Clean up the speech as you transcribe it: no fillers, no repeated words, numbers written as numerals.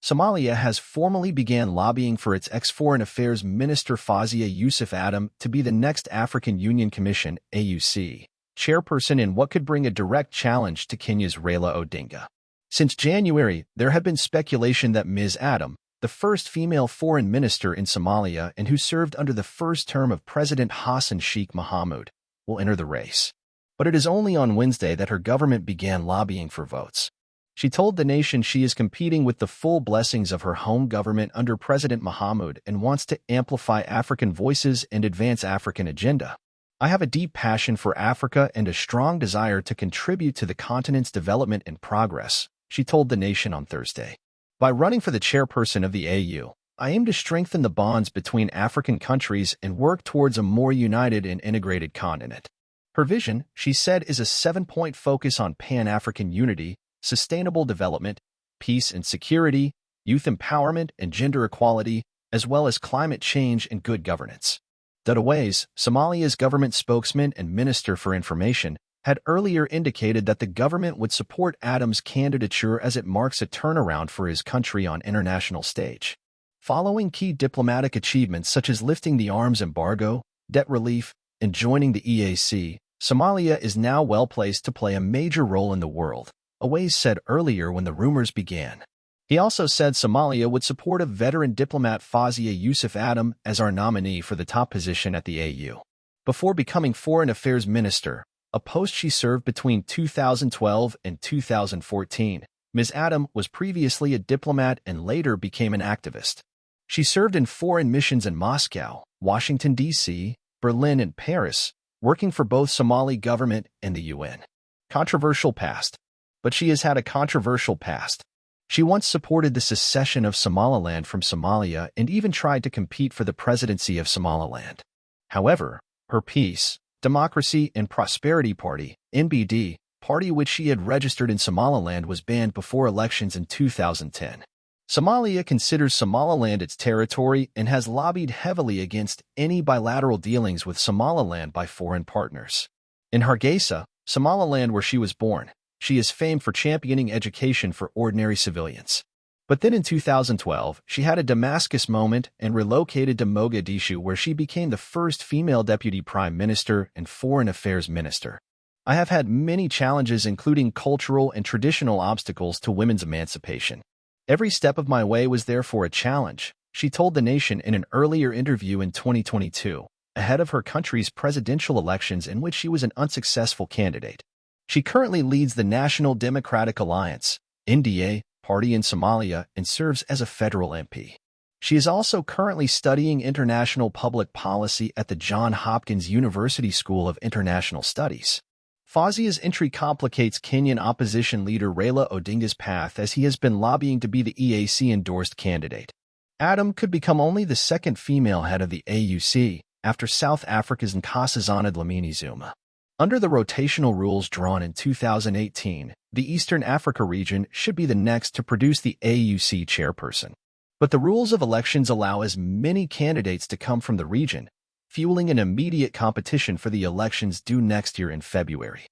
Somalia has formally began lobbying for its ex-Foreign Affairs Minister Fawzia Yusuf Adam to be the next African Union Commission (AUC) chairperson in what could bring a direct challenge to Kenya's Raila Odinga. Since January, there had been speculation that Ms. Adam, the first female foreign minister in Somalia and who served under the first term of President Hassan Sheikh Mohamud, will enter the race. But it is only on Wednesday that her government began lobbying for votes. She told the nation she is competing with the full blessings of her home government under President Mohamud and wants to amplify African voices and advance African agenda. I have a deep passion for Africa and a strong desire to contribute to the continent's development and progress, she told the nation on Thursday. By running for the chairperson of the AU, I aim to strengthen the bonds between African countries and work towards a more united and integrated continent. Her vision, she said, is a 7-point focus on Pan-African unity, sustainable development, peace and security, youth empowerment and gender equality, as well as climate change and good governance. Dadaways, Somalia's government spokesman and Minister for Information, had earlier indicated that the government would support Adam's candidature as it marks a turnaround for his country on international stage. Following key diplomatic achievements such as lifting the arms embargo, debt relief, and joining the EAC, Somalia is now well placed to play a major role in the world, Aways said earlier when the rumors began. He also said Somalia would support a veteran diplomat Fawzia Yusuf Adam as our nominee for the top position at the AU. Before becoming Foreign Affairs Minister, a post she served between 2012 and 2014, Ms. Adam was previously a diplomat and later became an activist. She served in foreign missions in Moscow, Washington, D.C., Berlin, and Paris, working for both Somali government and the UN. Controversial past. But she has had a controversial past. She once supported the secession of Somaliland from Somalia and even tried to compete for the presidency of Somaliland. However, her Peace, Democracy and Prosperity Party, NBD, party which she had registered in Somaliland was banned before elections in 2010. Somalia considers Somaliland its territory and has lobbied heavily against any bilateral dealings with Somaliland by foreign partners. In Hargeisa, Somaliland where she was born, she is famed for championing education for ordinary civilians. But then in 2012, she had a Damascus moment and relocated to Mogadishu where she became the first female deputy prime minister and foreign affairs minister. I have had many challenges including cultural and traditional obstacles to women's emancipation. Every step of my way was therefore a challenge, she told the nation in an earlier interview in 2022, ahead of her country's presidential elections in which she was an unsuccessful candidate. She currently leads the National Democratic Alliance, NDA, party in Somalia and serves as a federal MP. She is also currently studying international public policy at the Johns Hopkins University School of International Studies. Fawzia's entry complicates Kenyan opposition leader Raila Odinga's path as he has been lobbying to be the EAC-endorsed candidate. Adam could become only the second female head of the AUC, after South Africa's Nkosazana Dlamini Zuma. Under the rotational rules drawn in 2018, the Eastern Africa region should be the next to produce the AUC chairperson. But the rules of elections allow as many candidates to come from the region, fueling an immediate competition for the elections due next year in February.